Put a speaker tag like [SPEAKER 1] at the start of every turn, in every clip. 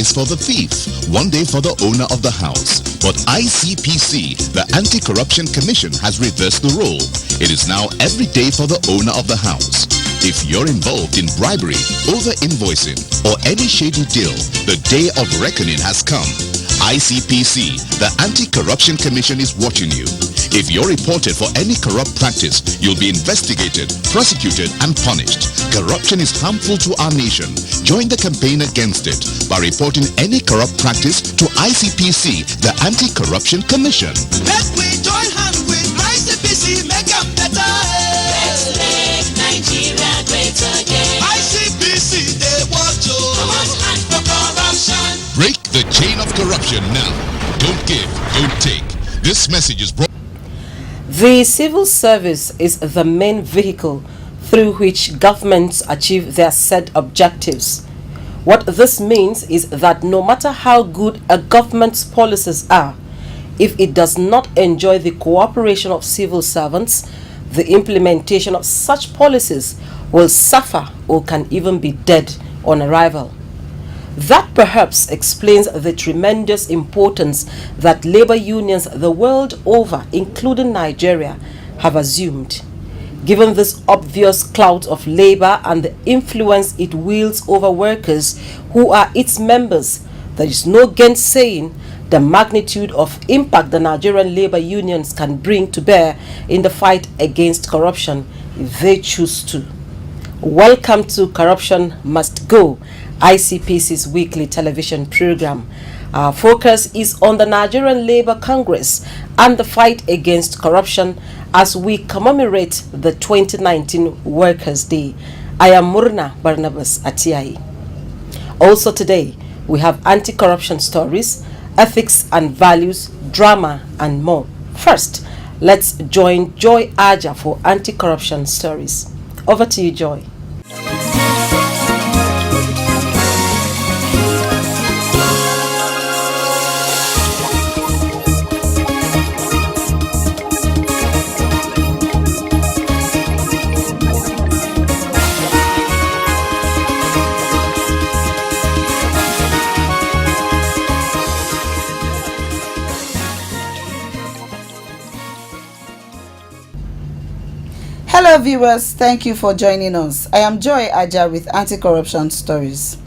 [SPEAKER 1] is for the thief, one day for the owner of the house. But ICPC, the Anti-Corruption Commission, has reversed the role. It is now every day for the owner of the house. If you're involved in bribery, over-invoicing, or any shady deal, the day of reckoning has come. ICPC, the Anti-Corruption Commission, is watching you. If you're reported for any corrupt practice, you'll be investigated, prosecuted, and punished. Corruption is harmful to our nation. Join the campaign against it by reporting any corrupt practice to ICPC, the Anti-Corruption Commission.
[SPEAKER 2] Let we join hands with ICPC, make them better.
[SPEAKER 3] Let's make Nigeria great again.
[SPEAKER 2] ICPC, they want to.
[SPEAKER 3] Come on, hand for corruption.
[SPEAKER 1] Break the chain of corruption now. Don't give, don't take. This message is brought.
[SPEAKER 4] The civil service is the main vehicle through which governments achieve their set objectives. What this means is that no matter how good a government's policies are, if it does not enjoy the cooperation of civil servants, the implementation of such policies will suffer or can even be dead on arrival. That perhaps explains the tremendous importance that labor unions the world over, including Nigeria, have assumed. Given this obvious clout of labor and the influence it wields over workers who are its members, there is no gainsaying the magnitude of impact the Nigerian labor unions can bring to bear in the fight against corruption if they choose to. Welcome to Corruption Must Go, ICPC's weekly television program. Our focus is on the Nigerian Labour Congress and the fight against corruption as we commemorate the 2019 Workers' Day. I am Murna Barnabas Atiai. Also today, we have anti-corruption stories, ethics and values, drama and more. First, let's join Joy Aja for anti-corruption stories. Over to you, Joy.
[SPEAKER 5] Hello viewers, thank you for joining us. I am Joy Aja with Anti-Corruption Stories.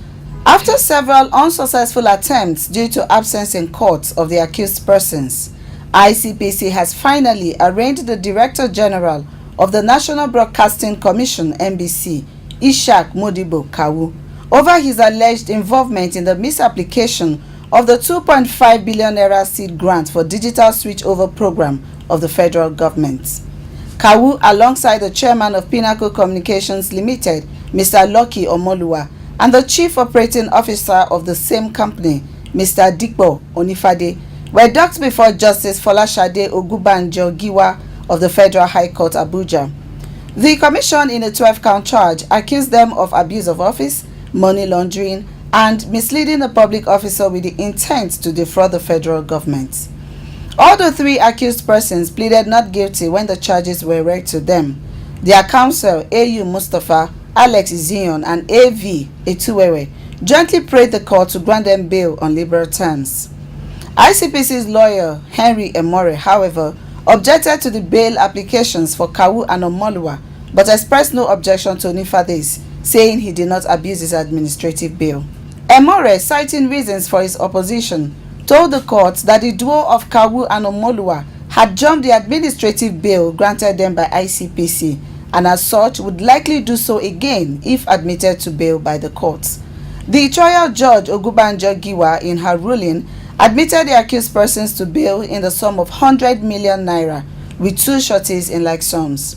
[SPEAKER 5] After several unsuccessful attempts due to absence in court of the accused persons, ICPC has finally arraigned the Director General of the National Broadcasting Commission (NBC), Ishaq Modibo Kawu, over his alleged involvement in the misapplication of the 2.5 billion naira seed grant for digital switchover program of the federal government. Kawu, alongside the chairman of Pinnacle Communications Limited, Mr. Lucky Omoluwa, and the chief operating officer of the same company, Mr. Dikbo Onifade, were docked before Justice Folashade Ogubanjo Giwa of the Federal High Court, Abuja. The commission, in a 12-count charge, accused them of abuse of office, money laundering, and misleading a public officer with the intent to defraud the federal government. All the three accused persons pleaded not guilty when the charges were read to them. Their counsel, A.U. Mustafa, Alex Zion, and A.V. Etuwewe, jointly prayed the court to grant them bail on liberal terms. ICPC's lawyer, Henry Emore, however, objected to the bail applications for Kawu and Omoluwa, but expressed no objection to Onifade's, saying he did not abuse his administrative bail. Emore, citing reasons for his opposition, told the court that the duo of Kawu and Omoluwa had jumped the administrative bail granted them by ICPC, and as such would likely do so again if admitted to bail by the courts. The trial judge Ogubanjo Giwa, in her ruling, admitted the accused persons to bail in the sum of 100 million naira, with two sureties in like sums.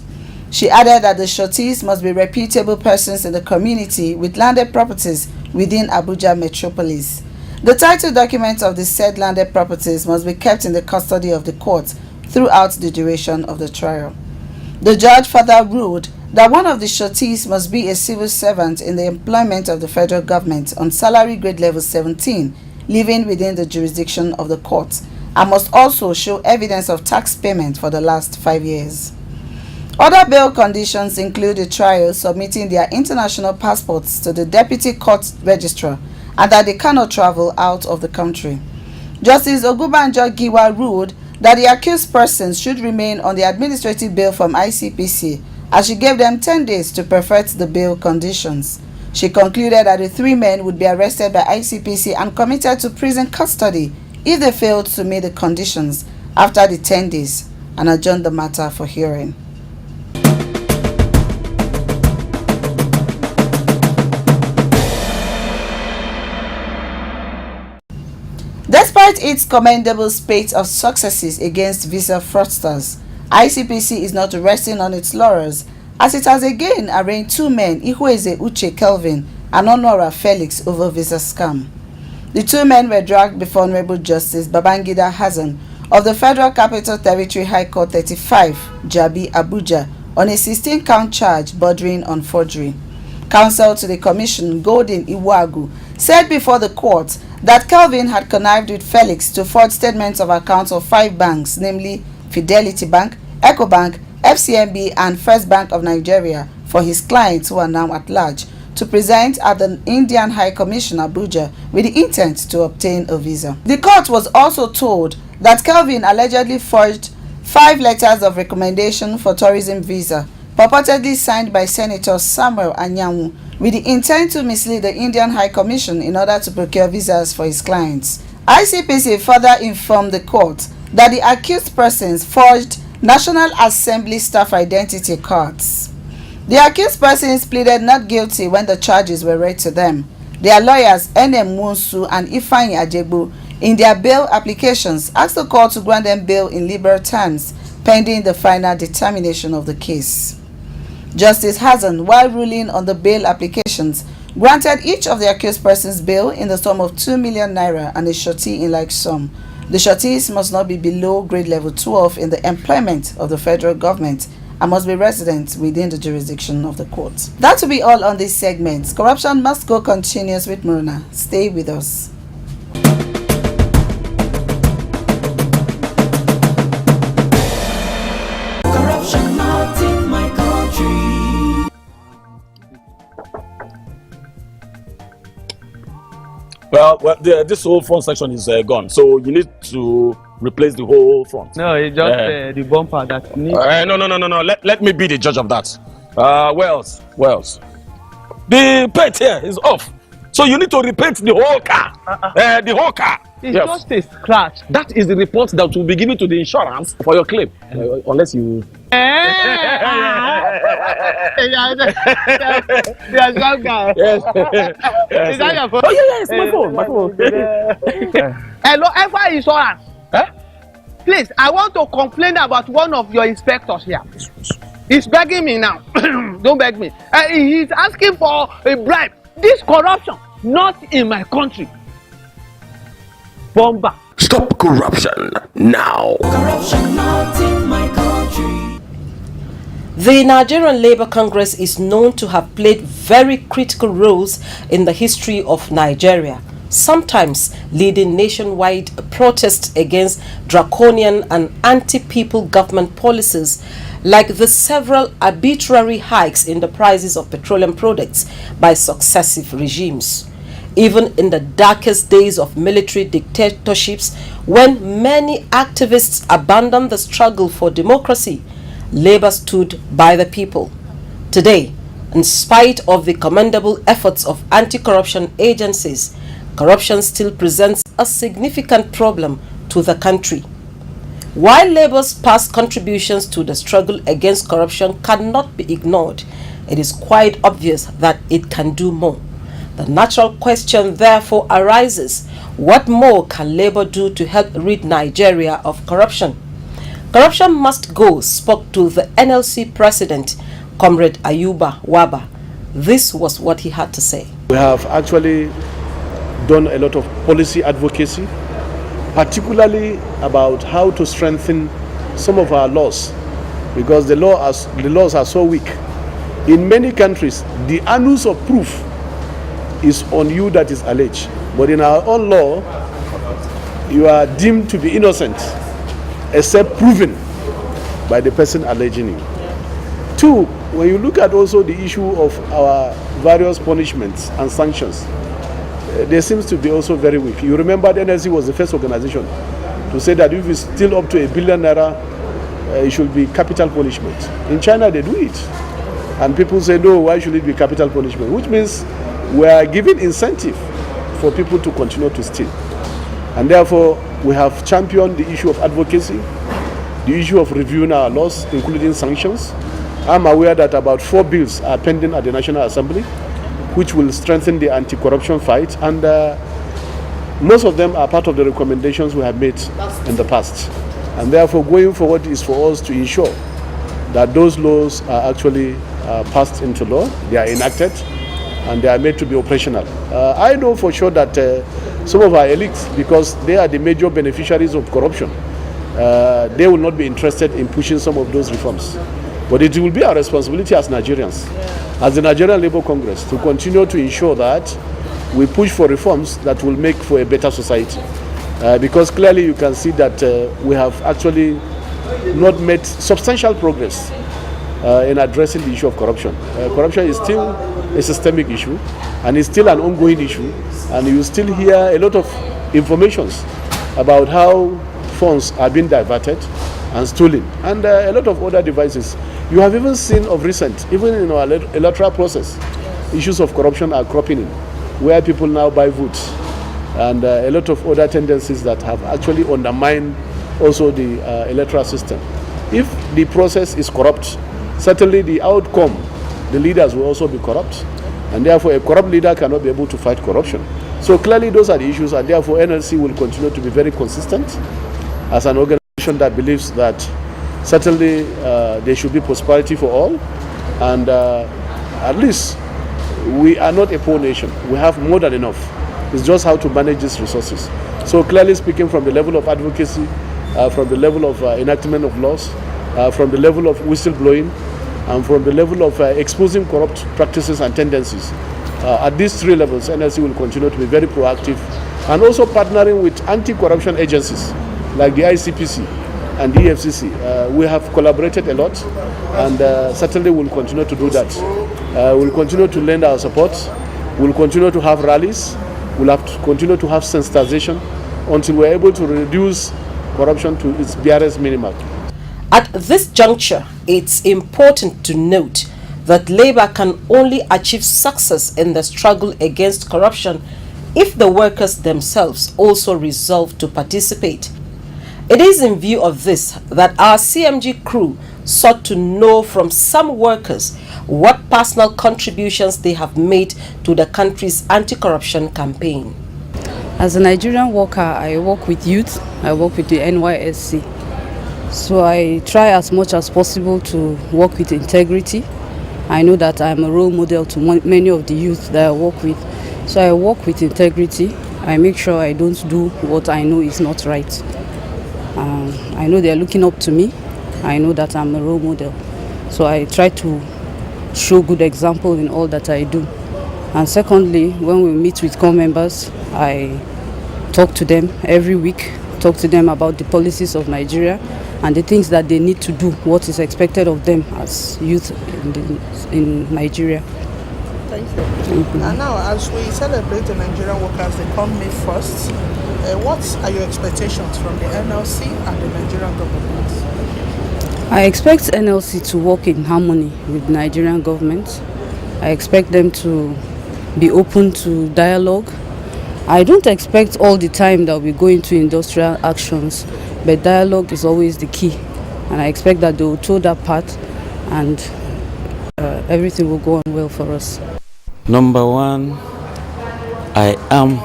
[SPEAKER 5] She added that the sureties must be reputable persons in the community with landed properties within Abuja metropolis. The title documents of the said landed properties must be kept in the custody of the court throughout the duration of the trial. The judge further ruled that one of the sureties must be a civil servant in the employment of the federal government on salary grade level 17, living within the jurisdiction of the court, and must also show evidence of tax payment for the last 5 years. Other bail conditions include the trio submitting their international passports to the deputy court registrar and that they cannot travel out of the country. Justice Ogunbanjo Giwa ruled that the accused persons should remain on the administrative bail from ICPC, as she gave them 10 days to perfect the bail conditions. She concluded that the 3 men would be arrested by ICPC and committed to prison custody if they failed to meet the conditions after the 10 days, and adjourned the matter for hearing. Despite its commendable spate of successes against visa fraudsters, ICPC is not resting on its laurels, as it has again arraigned 2 men, Ihueze Uche Kelvin and Onora Felix, over visa scam. The 2 men were dragged before Honorable Justice Babangida Hassan of the Federal Capital Territory High Court 35, Jabi, Abuja, on a 16-count charge bordering on forgery. Counsel to the Commission, Golden Iwagu, said before the court that Kelvin had connived with Felix to forge statements of accounts of 5 banks, namely Fidelity Bank, EcoBank, FCMB, and First Bank of Nigeria, for his clients who are now at large, to present at the Indian High Commission, Abuja, with the intent to obtain a visa. The court was also told that Kelvin allegedly forged 5 letters of recommendation for tourism visa, purportedly signed by Senator Samuel Anyanwu, with the intent to mislead the Indian High Commission in order to procure visas for his clients. ICPC further informed the court that the accused persons forged National Assembly staff identity cards. The accused persons pleaded not guilty when the charges were read to them. Their lawyers, N.M. Munsu and Ifeanyi Ajegbu, in their bail applications, asked the court to grant them bail in liberal terms, pending the final determination of the case. Justice Hassan, while ruling on the bail applications, granted each of the accused persons bail in the sum of 2 million naira and a surety in like sum. The sureties must not be below grade level 12 in the employment of the federal government and must be resident within the jurisdiction of the court. That will be all on this segment. Corruption Must Go continues with Muruna. Stay with us.
[SPEAKER 2] Corruption not in my country.
[SPEAKER 6] Well, this whole front section is gone, so you need to replace the whole front.
[SPEAKER 7] No, it's just the bumper that needs.
[SPEAKER 6] No. Let me be the judge of that. Wells. The paint here is off, so you need to repaint the whole car. The whole car.
[SPEAKER 7] It's just a scratch.
[SPEAKER 6] That is the report that will be given to the insurance for your claim, unless you.
[SPEAKER 7] There's one guy.
[SPEAKER 6] Yes.
[SPEAKER 7] Is that your phone?
[SPEAKER 6] Oh yeah, it's my phone.
[SPEAKER 7] Hello, FI Insurance.
[SPEAKER 6] Huh?
[SPEAKER 7] Please, I want to complain about one of your inspectors here. He's begging me now. Don't beg me. He's asking for a bribe. This corruption, not in my country. Bomba.
[SPEAKER 8] Stop corruption now.
[SPEAKER 2] Corruption not in my country.
[SPEAKER 4] The Nigerian Labour Congress is known to have played very critical roles in the history of Nigeria, sometimes leading nationwide protests against draconian and anti-people government policies like the several arbitrary hikes in the prices of petroleum products by successive regimes. Even in the darkest days of military dictatorships, when many activists abandoned the struggle for democracy, Labour stood by the people. Today, in spite of the commendable efforts of anti-corruption agencies, corruption still presents a significant problem to the country. While Labour's past contributions to the struggle against corruption cannot be ignored, it is quite obvious that it can do more. The natural question therefore arises, what more can Labour do to help rid Nigeria of corruption? Corruption must go, spoke to the NLC president, Comrade Ayuba Waba. This was what he had to say.
[SPEAKER 9] We have actually done a lot of policy advocacy, particularly about how to strengthen some of our laws, because the laws are so weak. In many countries, the annus of proof is on you that is alleged, but in our own law, you are deemed to be innocent except proven by the person alleging you. Two, when you look at also the issue of our various punishments and sanctions, there seems to be also very weak. You remember the NLC was the first organization to say that if it's still up to ₦1 billion, it should be capital punishment. In China, they do it. And people say, no, why should it be capital punishment? Which means we are giving incentive for people to continue to steal. And therefore, we have championed the issue of advocacy, the issue of reviewing our laws, including sanctions. I'm aware that about 4 bills are pending at the National Assembly, which will strengthen the anti-corruption fight, and most of them are part of the recommendations we have made in the past. And therefore, going forward is for us to ensure that those laws are actually passed into law, they are enacted, and they are made to be operational. I know for sure that some of our elites, because they are the major beneficiaries of corruption, they will not be interested in pushing some of those reforms. But it will be our responsibility as Nigerians, as the Nigerian Labour Congress, to continue to ensure that we push for reforms that will make for a better society. Because clearly you can see that we have actually not made substantial progress in addressing the issue of corruption. Corruption is still a systemic issue, and it's still an ongoing issue, and you still hear a lot of informations about how funds are being diverted and stolen, and a lot of other devices. You have even seen of recent, even in our electoral process, issues of corruption are cropping in, where people now buy votes, and a lot of other tendencies that have actually undermined also the electoral system. If the process is corrupt, certainly the outcome, the leaders will also be corrupt, and therefore a corrupt leader cannot be able to fight corruption. So clearly those are the issues, and therefore NLC will continue to be very consistent as an organization that believes that certainly there should be prosperity for all, and at least we are not a poor nation. We have more than enough. It's just how to manage these resources. So clearly speaking, from the level of advocacy, from the level of enactment of laws, from the level of whistleblowing, and from the level of exposing corrupt practices and tendencies, at these 3 levels, NLC will continue to be very proactive, and also partnering with anti-corruption agencies like the ICPC and the EFCC. We have collaborated a lot, and certainly will continue to do that. We'll continue to lend our support. We'll continue to have rallies. We'll have to continue to have sensitization until we're able to reduce corruption to its barest minimum.
[SPEAKER 4] At this juncture, it's important to note that Labour can only achieve success in the struggle against corruption if the workers themselves also resolve to participate. It is in view of this that our CMG crew sought to know from some workers what personal contributions they have made to the country's anti-corruption campaign.
[SPEAKER 10] As a Nigerian worker, I work with youth, I work with the NYSC. So I try as much as possible to work with integrity. I know that I'm a role model to many of the youth that I work with. So I work with integrity. I make sure I don't do what I know is not right. I know they're looking up to me. I know that I'm a role model. So I try to show good example in all that I do. And secondly, when we meet with core members, I talk to them every week, talk to them about the policies of Nigeria and the things that they need to do, what is expected of them as youth in Nigeria.
[SPEAKER 11] Thank you. And now, as we celebrate the Nigerian workers, they come May 1st, what are your expectations from the NLC and the Nigerian government?
[SPEAKER 10] I expect NLC to work in harmony with the Nigerian government. I expect them to be open to dialogue. I don't expect all the time that we go into industrial actions, but dialogue is always the key. And I expect that they will toe that path, and everything will go on well for us.
[SPEAKER 12] Number one, I am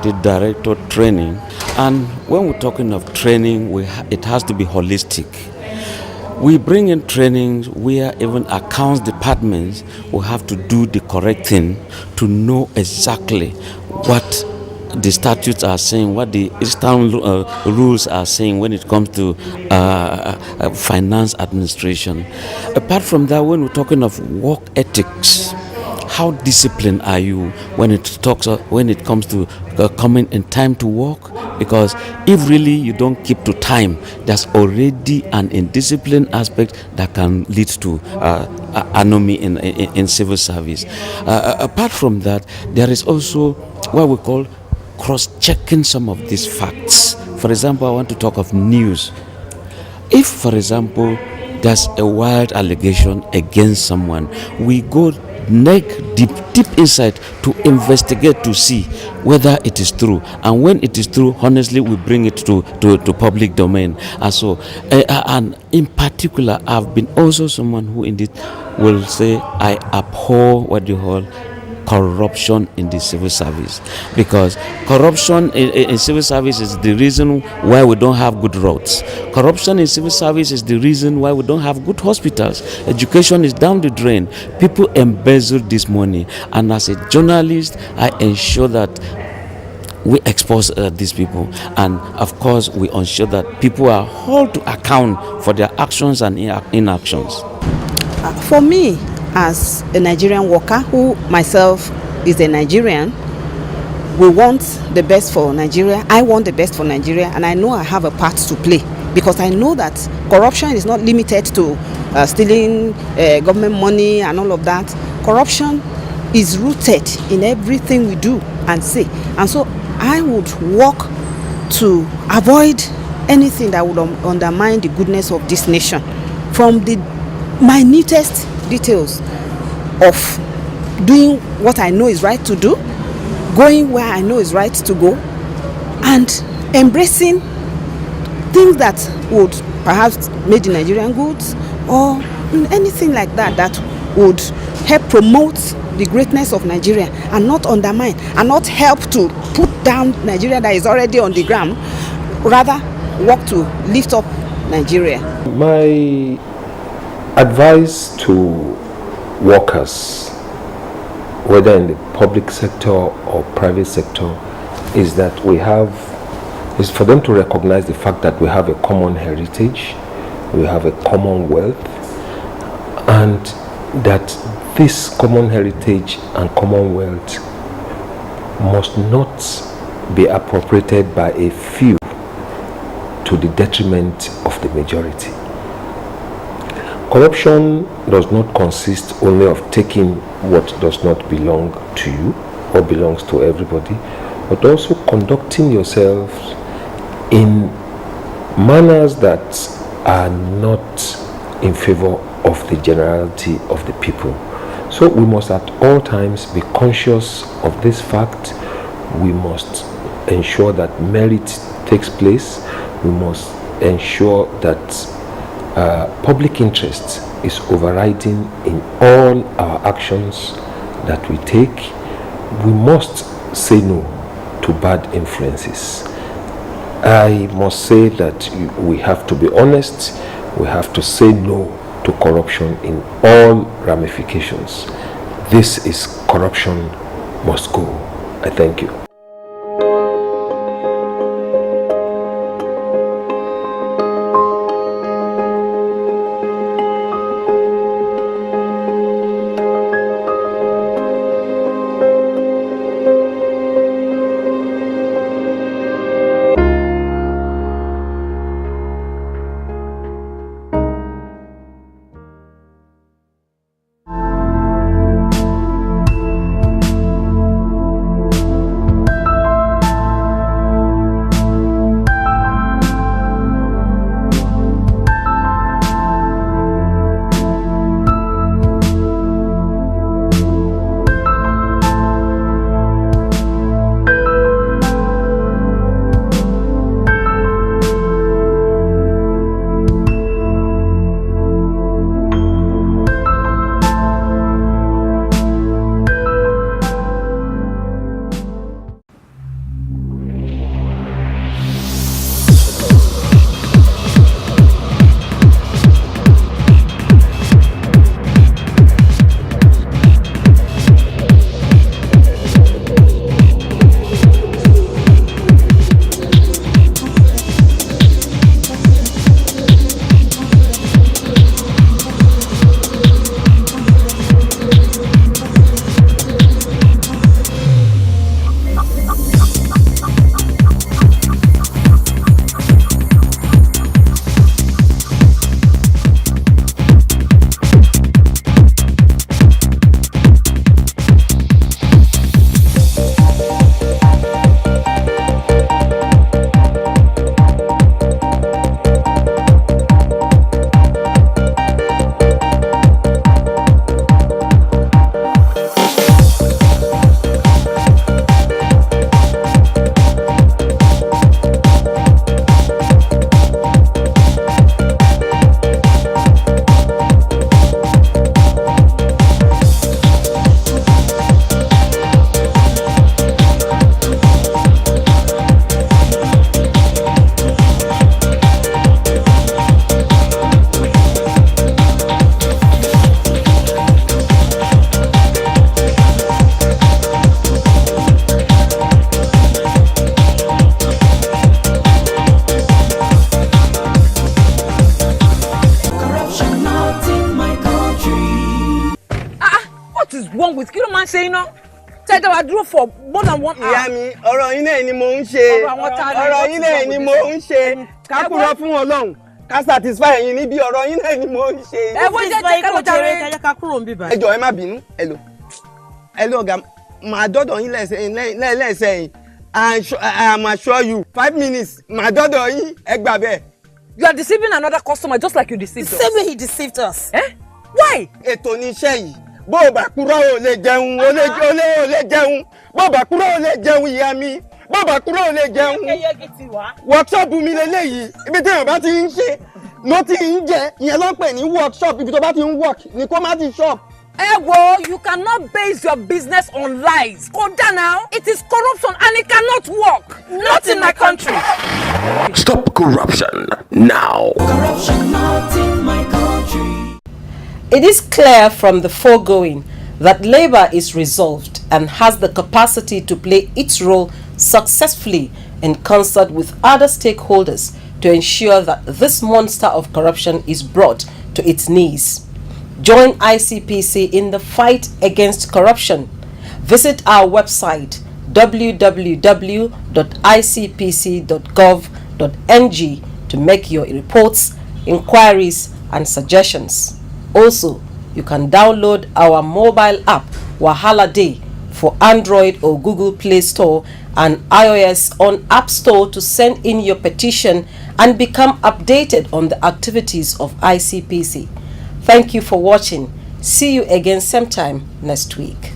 [SPEAKER 12] the director of training, and when we're talking of training, it has to be holistic. We bring in trainings where even accounts departments will have to do the correct thing to know exactly what the statutes are saying, what the Eastern rules are saying when it comes to finance administration. Apart from that, when we're talking of work ethics, how disciplined are you when it comes to coming in time to work? Because if really you don't keep to time, there's already an indiscipline aspect that can lead to anomy in civil service. Apart from that, there is also what we call cross-checking some of these facts. For example, I want to talk of news. If, for example, there's a wild allegation against someone, we go deep inside to investigate to see whether it is true, and when it is true, honestly, we bring it to public domain. And so and in particular, I've been also someone who indeed will say I abhor what you call corruption in the civil service, because corruption in civil service is the reason why we don't have good roads. Corruption in civil service is the reason why we don't have good hospitals. Education is down the drain. People embezzle this money, and as a journalist, I ensure that we expose these people, and of course we ensure that people are held to account for their actions and inactions.
[SPEAKER 13] For me, as a Nigerian worker, who myself is a Nigerian, we want the best for Nigeria. I want the best for Nigeria, and I know I have a part to play, because I know that corruption is not limited to stealing government money and all of that. Corruption is rooted in everything we do and say, and so I would work to avoid anything that would undermine the goodness of this nation, from the minutest details of doing what I know is right to do, going where I know is right to go, and embracing things that would perhaps make the Nigerian goods, or anything like that that would help promote the greatness of Nigeria and not undermine and not help to put down Nigeria that is already on the ground, rather work to lift up Nigeria.
[SPEAKER 14] My advice to workers, whether in the public sector or private sector, is that is for them to recognize the fact that we have a common heritage, we have a common wealth, and that this common heritage and common wealth must not be appropriated by a few to the detriment of the majority. Corruption does not consist only of taking what does not belong to you or belongs to everybody, but also conducting yourselves in manners that are not in favor of the generality of the people. So we must at all times be conscious of this fact. We must ensure that merit takes place. We must ensure that public interest is overriding in all our actions that we take. We must say no to bad influences. I must say that we have to be honest. We have to say no to corruption in all ramifications. This is corruption must go. I thank you.
[SPEAKER 15] wrong with kí ló máa ń ṣe iná? Tẹ́tẹ́ wa dúró for more than 1 hour.
[SPEAKER 16] Ìyá mi, ọ̀rọ̀ yín náà ni mò ń ṣe. Ọ̀rọ̀ yín náà ni mò ń ṣe. Ká kúrò fún Ọlọ́run. Ká satisfy yín níbi ọ̀rọ̀ yín náà ni mò ń ṣe.
[SPEAKER 15] Ẹ wo jẹ́ ká lọ jàre. Ká kúrò níbí báyìí.
[SPEAKER 16] Ẹ jọ̀ọ́ ẹ má bínú. Hello ọ̀gá, màá dọ́dọ̀ yín lẹ́sẹ̀ yín. I am assure you 5 minutes màá dọ́dọ̀ yín ẹ gbà bẹ́ẹ̀.
[SPEAKER 15] You are deceiving another customer just like you deceived us.
[SPEAKER 5] The same way he deceived us.
[SPEAKER 15] Why?
[SPEAKER 16] Ètò ní iṣẹ́ yìí. Bó o bá kúrò ò lè jẹun, ò lè jẹun. Bó o bá kúrò ò lè jẹun ìyá mi. Bó o bá kúrò ò lè jẹun. Workshop mi leléyìí. Ibi tí èèyàn bá ti ń ṣe ló ti ń jẹ. Ìyẹn ló ń pè ní workshop. Ibi tó bá ti ń work ni kó má ti shop.
[SPEAKER 15] You cannot base your business on lies. Koda now, it is corruption and it cannot work. Not in my country.
[SPEAKER 8] Stop corruption now.
[SPEAKER 3] Corruption not in my country.
[SPEAKER 4] It is clear from the foregoing that Labour is resolved and has the capacity to play its role successfully in concert with other stakeholders to ensure that this monster of corruption is brought to its knees. Join ICPC in the fight against corruption. Visit our website www.icpc.gov.ng to make your reports, inquiries and suggestions. Also, you can download our mobile app Wahala Day for Android or Google Play Store and iOS on App Store to send in your petition and become updated on the activities of ICPC. Thank you for watching. See you again sometime next week.